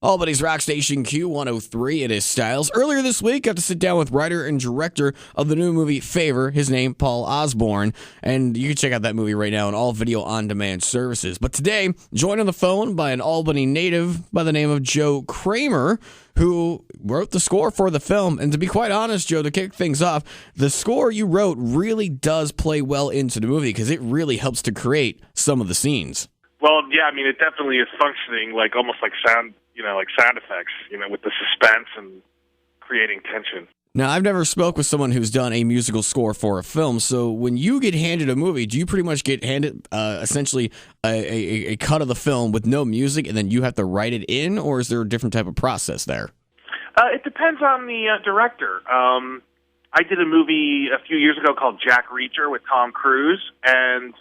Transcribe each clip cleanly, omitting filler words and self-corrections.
Albany's rock station Q103, it is Styles. Earlier this week, got to sit down with writer and director of the new movie Favor, his name, Paul Osborne, and you can check out that movie right now on all video on-demand services. But today, joined on the phone by an Albany native by the name of Joe Kraemer, who wrote the score for the film. And to be quite honest, Joe, to kick things off, the score you wrote really does play well into the movie because it really helps to create some of the scenes. Well, yeah, I mean, it definitely is functioning like almost like sound, like sound effects, with the suspense and creating tension. Now, I've never spoke with someone who's done a musical score for a film, so when you get handed a movie, do you pretty much get handed essentially a cut of the film with no music, and then you have to write it in, or is there a different type of process there? It depends on the director. I did a movie a few years ago called Jack Reacher with Tom Cruise, and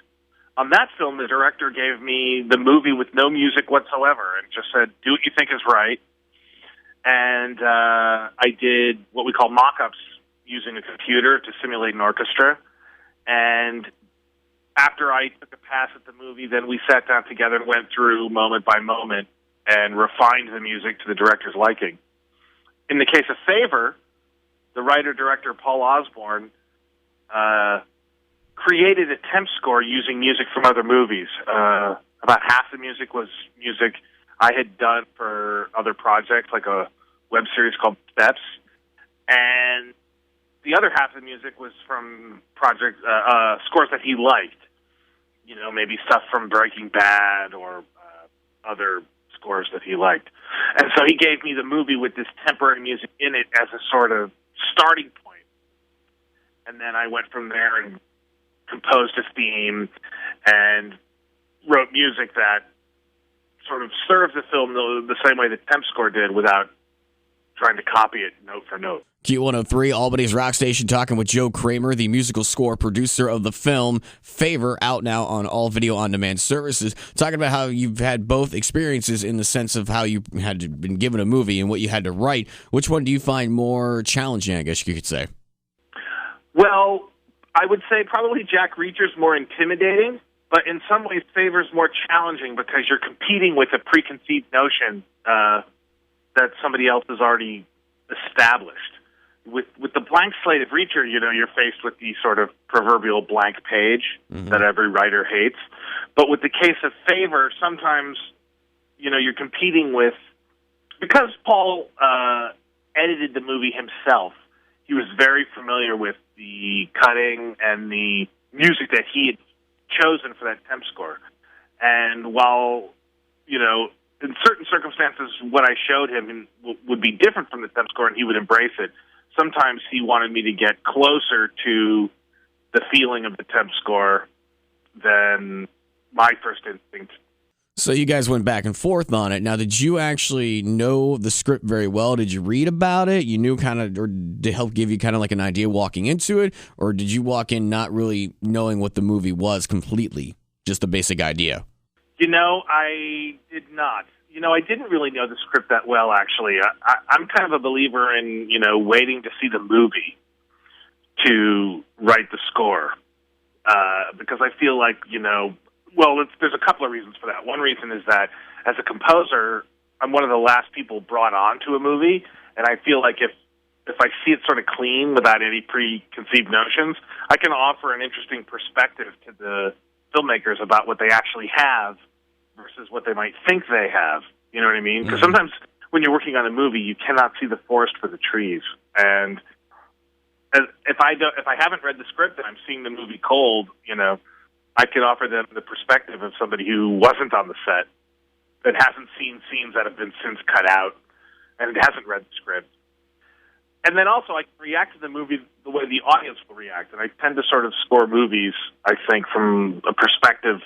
on that film, the director gave me the movie with no music whatsoever and just said, do what you think is right. And I did what we call mock-ups using a computer to simulate an orchestra. And after I took a pass at the movie, then we sat down together and went through moment by moment and refined the music to the director's liking. In the case of Favor, the writer-director Paul Osborne created a temp score using music from other movies. About half the music was music I had done for other projects, like a web series called Steps, and the other half of the music was from project scores that he liked. Maybe stuff from Breaking Bad or other scores that he liked. And so he gave me the movie with this temporary music in it as a sort of starting point. And then I went from there and composed a theme and wrote music that sort of serves the film the same way the temp score did without trying to copy it note for note. Q103, Albany's rock station, talking with Joe Kraemer, the musical score producer of the film Favor, out now on all video on-demand services, talking about how you've had both experiences in the sense of how you had been given a movie and what you had to write. Which one do you find more challenging, I guess you could say? Well, I would say probably Jack Reacher's more intimidating, but in some ways Favor's more challenging because you're competing with a preconceived notion that somebody else has already established. With the blank slate of Reacher, you're faced with the sort of proverbial blank page that every writer hates. But with the case of Favor, sometimes, you're competing with, because Paul edited the movie himself, he was very familiar with the cutting and the music that he had chosen for that temp score. And while, in certain circumstances, what I showed him would be different from the temp score and he would embrace it, sometimes he wanted me to get closer to the feeling of the temp score than my first instinct. So you guys went back and forth on it. Now, did you actually know the script very well? Did you read about it? You knew kind of, or to help give you kind of like an idea walking into it? Or did you walk in not really knowing what the movie was completely, just a basic idea? I did not. I didn't really know the script that well, actually. I'm kind of a believer in, waiting to see the movie to write the score. Because I feel like, there's a couple of reasons for that. One reason is that as a composer, I'm one of the last people brought on to a movie, and I feel like if I see it sort of clean without any preconceived notions, I can offer an interesting perspective to the filmmakers about what they actually have versus what they might think they have. You know what I mean? Because sometimes when you're working on a movie, you cannot see the forest for the trees. And if I haven't read the script and I'm seeing the movie cold, I can offer them the perspective of somebody who wasn't on the set, that hasn't seen scenes that have been since cut out, and hasn't read the script. And then also I can react to the movie the way the audience will react. And I tend to sort of score movies, I think, from a perspective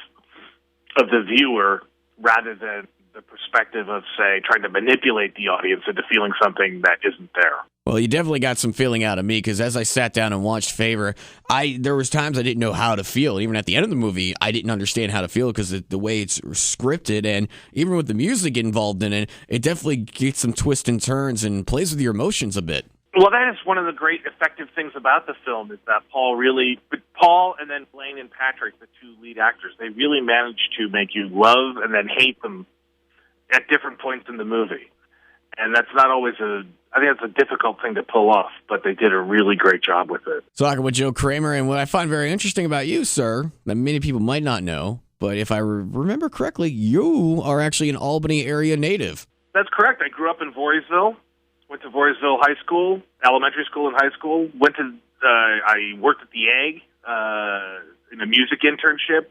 of the viewer rather than the perspective of, say, trying to manipulate the audience into feeling something that isn't there. Well, you definitely got some feeling out of me, because as I sat down and watched Favor, there was times I didn't know how to feel. Even at the end of the movie, I didn't understand how to feel because the way it's scripted, and even with the music involved in it, it definitely gets some twists and turns and plays with your emotions a bit. Well, that is one of the great effective things about the film, is that Paul and then Blaine and Patrick, the two lead actors, they really managed to make you love and then hate them at different points in the movie. And that's not always I think that's a difficult thing to pull off, but they did a really great job with it. Talking with Joe Kraemer, and what I find very interesting about you, sir, that many people might not know, but if I remember correctly, you are actually an Albany area native. That's correct. I grew up in Voorheesville, went to Voorheesville High School, elementary school and high school. I worked at the Egg in a music internship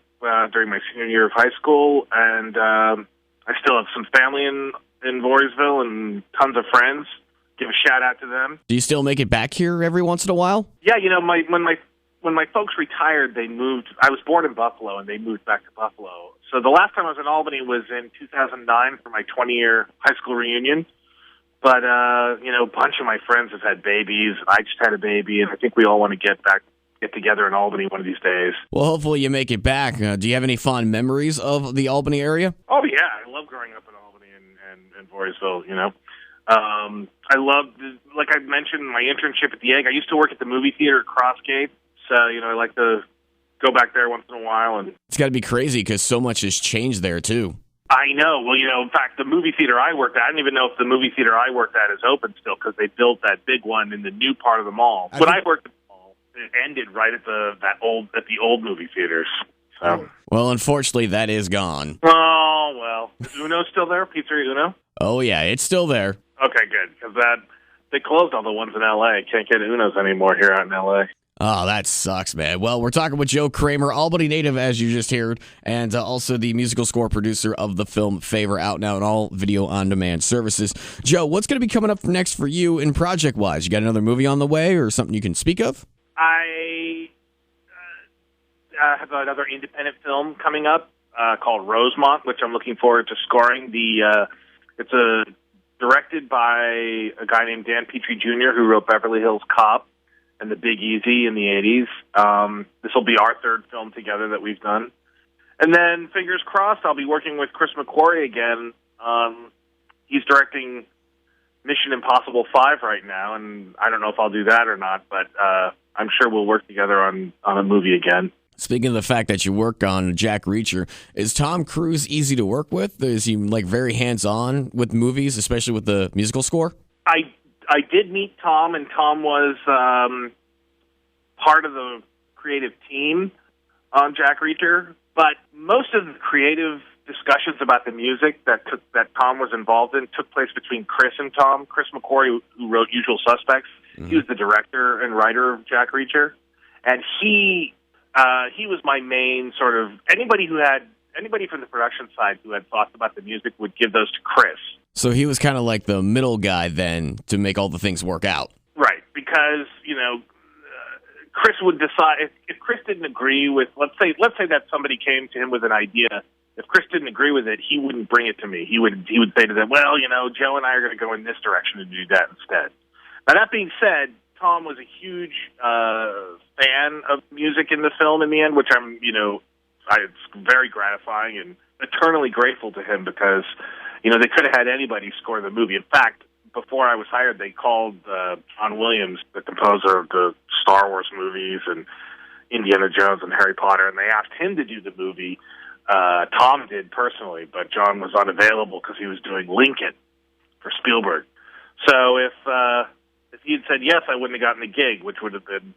during my senior year of high school, and I still have some family in Voorheesville and tons of friends. Give a shout out to them. Do you still make it back here every once in a while? Yeah, when my folks retired, they moved. I was born in Buffalo, and they moved back to Buffalo. So the last time I was in Albany was in 2009 for my 20-year high school reunion. But a bunch of my friends have had babies. I just had a baby, and I think we all want to get together in Albany one of these days. Well, hopefully you make it back. Do you have any fond memories of the Albany area? Oh yeah, I love growing up in Albany and Voorheesville. I loved, like I mentioned, my internship at the Egg. I used to work at the movie theater at Crossgate, so I like to go back there once in a while. And it's got to be crazy because so much has changed there too. I know. Well, in fact, the movie theater I worked at, I don't even know if the movie theater I worked at is open still because they built that big one in the new part of the mall. When I worked at the mall, it ended right at the old movie theaters. So. Well, unfortunately, that is gone. Oh, well. Is Uno still there? Pizzeria Uno? Oh, yeah, it's still there. Okay, good, because they closed all the ones in L.A. Can't get Unos anymore here out in L.A. Oh, that sucks, man. Well, we're talking with Joe Kraemer, Albany native, as you just heard, and also the musical score producer of the film Favor, out now on all video-on-demand services. Joe, what's going to be coming up next for you in project-wise? You got another movie on the way or something you can speak of? I have another independent film coming up called Rosemont, which I'm looking forward to scoring. It's directed by a guy named Dan Petrie Jr., who wrote Beverly Hills Cop and The Big Easy in the 80s. This will be our third film together that we've done. And then, fingers crossed, I'll be working with Chris McQuarrie again. He's directing Mission Impossible 5 right now, and I don't know if I'll do that or not, but I'm sure we'll work together on a movie again. Speaking of the fact that you work on Jack Reacher, is Tom Cruise easy to work with? Is he very hands-on with movies, especially with the musical score? I did meet Tom, and Tom was part of the creative team on Jack Reacher, but most of the creative discussions about the music that Tom was involved in took place between Chris and Tom. Chris McQuarrie, who wrote Usual Suspects, he was the director and writer of Jack Reacher, and he was my main sort of anybody from the production side who had thoughts about the music would give those to Chris. So he was kind of like the middle guy then to make all the things work out. Right, because Chris would decide if Chris didn't agree with let's say that somebody came to him with an idea. If Chris didn't agree with it, he wouldn't bring it to me. He would say to them, "Well, Joe and I are going to go in this direction and do that instead." Now that being said, Tom was a huge fan of music in the film in the end, which it's very gratifying and eternally grateful to him because, they could have had anybody score the movie. In fact, before I was hired, they called John Williams, the composer of the Star Wars movies and Indiana Jones and Harry Potter, and they asked him to do the movie. Tom did personally, but John was unavailable because he was doing Lincoln for Spielberg. So if he had said yes, I wouldn't have gotten the gig, which would have been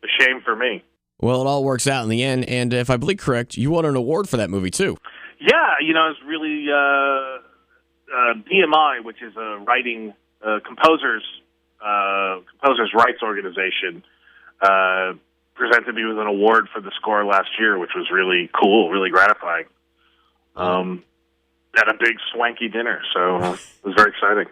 a shame for me. Well, it all works out in the end, and if I believe correct, you won an award for that movie, too. Yeah, it's really BMI, which is a writing composers rights organization, presented me with an award for the score last year, which was really cool, really gratifying. At a big swanky dinner, so it was very exciting.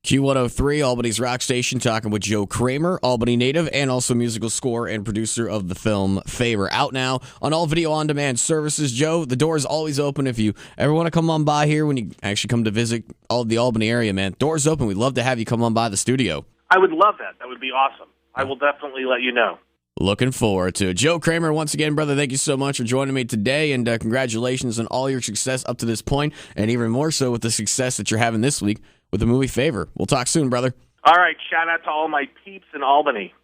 Q103, Albany's rock station, talking with Joe Kraemer, Albany native, and also musical score and producer of the film Favor, out now on all video-on-demand services. Joe, the door is always open if you ever want to come on by here when you actually come to visit all the Albany area, man. Door's open. We'd love to have you come on by the studio. I would love that. That would be awesome. I will definitely let you know. Looking forward to it. Joe Kraemer, once again, brother, thank you so much for joining me today, and congratulations on all your success up to this point, and even more so with the success that you're having this week with the movie Favor. We'll talk soon, brother. All right. Shout out to all my peeps in Albany.